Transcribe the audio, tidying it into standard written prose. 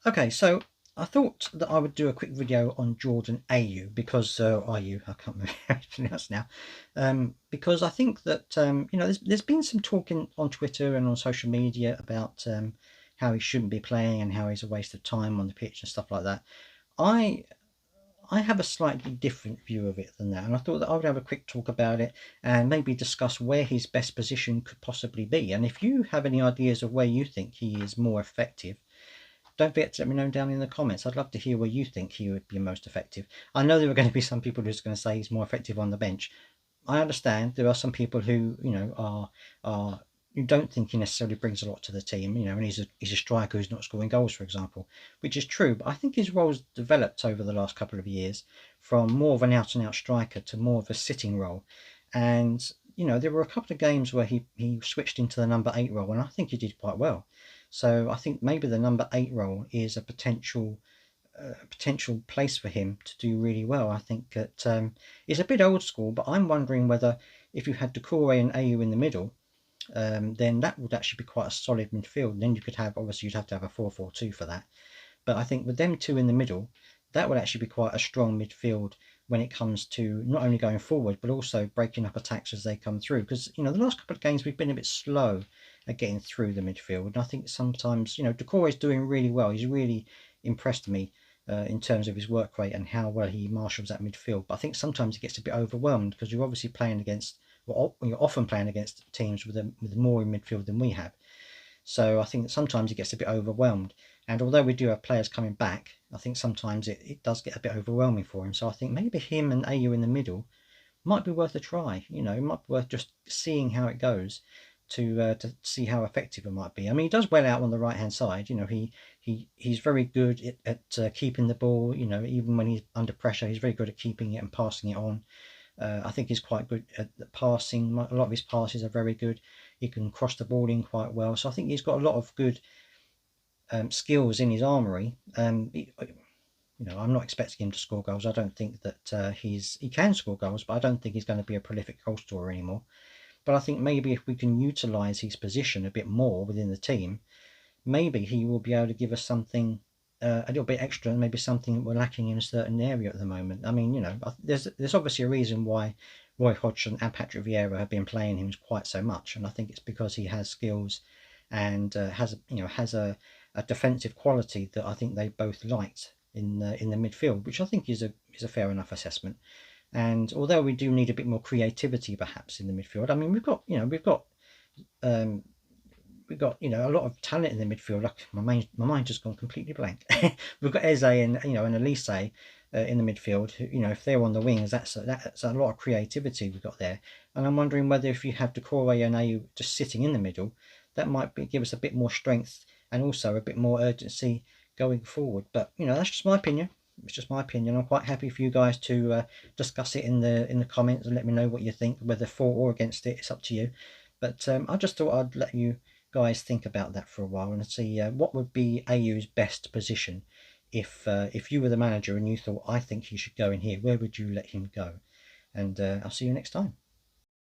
Okay, so I thought that I would do a quick video on Jordan Ayew because Ayew, I can't remember how it's pronounced now. Because I think that there's been some talking on Twitter and on social media about how he shouldn't be playing and how he's a waste of time on the pitch and stuff like that. I I have a slightly different view of it than that, and I thought that I would have a quick talk about it and maybe discuss where his best position could possibly be. And if you have any ideas of where you think he is more effective, don't forget to let me know down in the comments. I'd love to hear where you think he would be most effective. I know there are going to be some people who's going to say he's more effective on the bench. I understand there are some people who are who don't think he necessarily brings a lot to the team. And he's a striker who's not scoring goals, for example, which is true. But I think his role's developed over the last couple of years from more of an out and out striker to more of a sitting role. And there were a couple of games where he switched into the number 8 role, and I think he did quite well. So I think maybe the number 8 role is a potential place for him to do really well. I think that it's a bit old school, but I'm wondering whether if you had Decore and Ayew in the middle, then that would actually be quite a solid midfield. And then you could have, obviously, you'd have to have a 4-4-2 for that. But I think with them two in the middle, that would actually be quite a strong midfield when it comes to not only going forward but also breaking up attacks as they come through. Because the last couple of games we've been a bit slow at getting through the midfield, and I think sometimes Decore is doing really well. He's really impressed me in terms of his work rate and how well he marshals that midfield. But I think sometimes he gets a bit overwhelmed because you're obviously playing against, well, you're often playing against teams with more in midfield than we have. So I think that sometimes he gets a bit overwhelmed. And although we do have players coming back, I think sometimes it does get a bit overwhelming for him. So I think maybe him and Ayew in the middle might be worth a try. It might be worth just seeing how it goes to see how effective it might be. I mean, he does well out on the right hand side. He's very good at keeping the ball. Even when he's under pressure, he's very good at keeping it and passing it on. I think he's quite good at the passing. A lot of his passes are very good. He can cross the ball in quite well. So I think he's got a lot of good skills in his armoury. I'm not expecting him to score goals. I don't think that he can score goals, but I don't think he's going to be a prolific goal scorer anymore. But I think maybe if we can utilise his position a bit more within the team, maybe he will be able to give us something a little bit extra, maybe something that we're lacking in a certain area at the moment. I mean, there's obviously a reason why Roy Hodgson and Patrick Vieira have been playing him quite so much, and I think it's because he has skills and has a defensive quality that I think they both liked in the midfield, which I think is a fair enough assessment. And although we do need a bit more creativity perhaps in the midfield, I mean um, a lot of talent in the midfield. Like my mind just gone completely blank. We've got Eze and Elise in the midfield. If they're on the wings, that's a lot of creativity we've got there. And I'm wondering whether if you have Decore and Ayew just sitting in the middle, that might give us a bit more strength and also a bit more urgency going forward. But that's just my opinion. It's just my opinion. I'm quite happy for you guys to discuss it in the comments and let me know what you think, whether for or against it. It's up to you. But I just thought I'd let you guys think about that for a while and see what would be Ayew's best position if you were the manager and you thought I think he should go in here. Where would you let him go? And I'll see you next time.